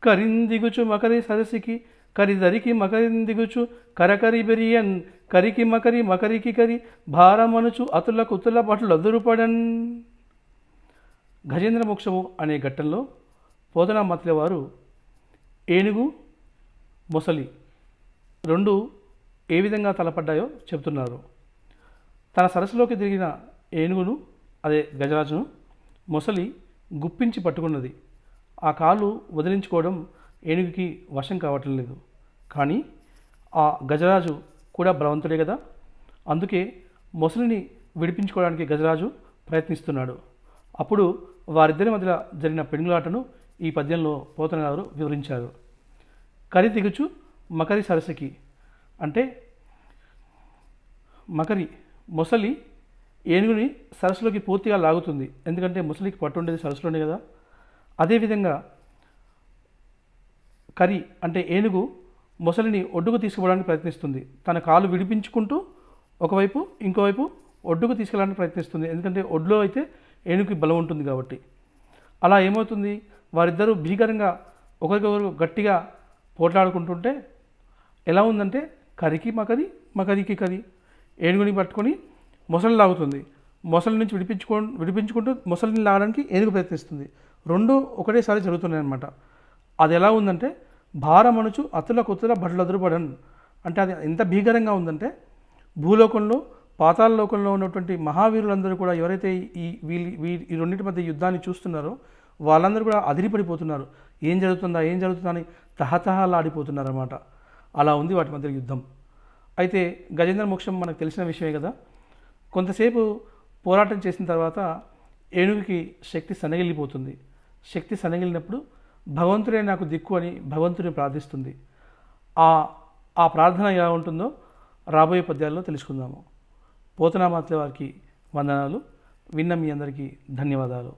కరిందిగుచు మకరి సరసికి కరిదరికి మకరిందిగుచు కరకరి Berean కరికి మకరి మకరికి కరి భారమనుచు అతుల కుతుల పట్లు అదురుపడన్. గజేంద్ర మోక్షము అనే ఘట్టంలో పోతనామాత్యుల వారు ఏనుగు మొసలి రెండు ఏ విధంగా తలపడ్డాయో చెబుతున్నారు. తన సరస్సులోకి తిరిగిన ఏనుగును, అదే గజరాజును, మొసలి గుప్పించి పట్టుకున్నది. ఆ కాలు వదిలించుకోవడం ఏనుగుకి వశం కావటం లేదు. కానీ ఆ గజరాజు కూడా బలవంతుడే కదా, అందుకే మొసలిని విడిపించుకోవడానికి గజరాజు ప్రయత్నిస్తున్నాడు. అప్పుడు వారిద్దరి మధ్య జరిగిన పెనుగులాటను ఈ పద్యంలో పోతన గారు వివరించారు. కరి దిగుచు మకరి సరస్సుకి అంటే మకరి మొసలి ఏనుగుని సరస్సులోకి పూర్తిగా లాగుతుంది. ఎందుకంటే మొసలికి పట్టు ఉండేది సరస్సులోనే కదా. అదేవిధంగా కరి అంటే ఏనుగు మొసలిని ఒడ్డుకు తీసుకుపోవడానికి ప్రయత్నిస్తుంది. తన కాలు విడిపించుకుంటూ ఒకవైపు ఇంకోవైపు ఒడ్డుకు తీసుకెళ్ళడానికి ప్రయత్నిస్తుంది. ఎందుకంటే ఒడ్లో అయితే ఏనుగుకి బలం ఉంటుంది కాబట్టి. అలా ఏమవుతుంది, వారిద్దరూ భీకరంగా ఒకరికొకరు గట్టిగా పోట్లాడుకుంటుంటే ఎలా ఉందంటే కరికి మకరి మకరికి కరి, ఏనుగుని పట్టుకొని మొసలిని లాగుతుంది. మొసలి నుంచి విడిపించుకుంటూ మొసలిని లాగడానికి ఏనుగు ప్రయత్నిస్తుంది. రెండు ఒకటేసారి జరుగుతున్నాయి అన్నమాట. అది ఎలా ఉందంటే భారమనుచు అతుల కుతుల బడ్లదురుపడన్ అంటే అది ఎంత భీకరంగా ఉందంటే భూలోకంలో పాతాళ లోకంలో ఉన్నటువంటి మహావీరులందరూ కూడా ఎవరైతే ఈ రెండింటి మధ్య యుద్ధాన్ని చూస్తున్నారో వాళ్ళందరూ కూడా అదిరిపడిపోతున్నారు. ఏం జరుగుతుందా అని తహతహలాడిపోతున్నారు అన్నమాట. అలా ఉంది వాటి మధ్య యుద్ధం. అయితే గజేంద్ర మోక్షం మనకు తెలిసిన విషయమే కదా. కొంతసేపు పోరాటం చేసిన తర్వాత ఏనుగుకి శక్తి సన్నగిల్లిపోతుంది. శక్తి సన్నగిలినప్పుడు భగవంతుడే నాకు దిక్కు అని భగవంతుని ప్రార్థిస్తుంది. ఆ ప్రార్థన ఎలా ఉంటుందో రాబోయే పద్యాల్లో తెలుసుకుందాము. పోతనామాత్యుల వారికి వందనాలు. విన్న మీ అందరికీ ధన్యవాదాలు.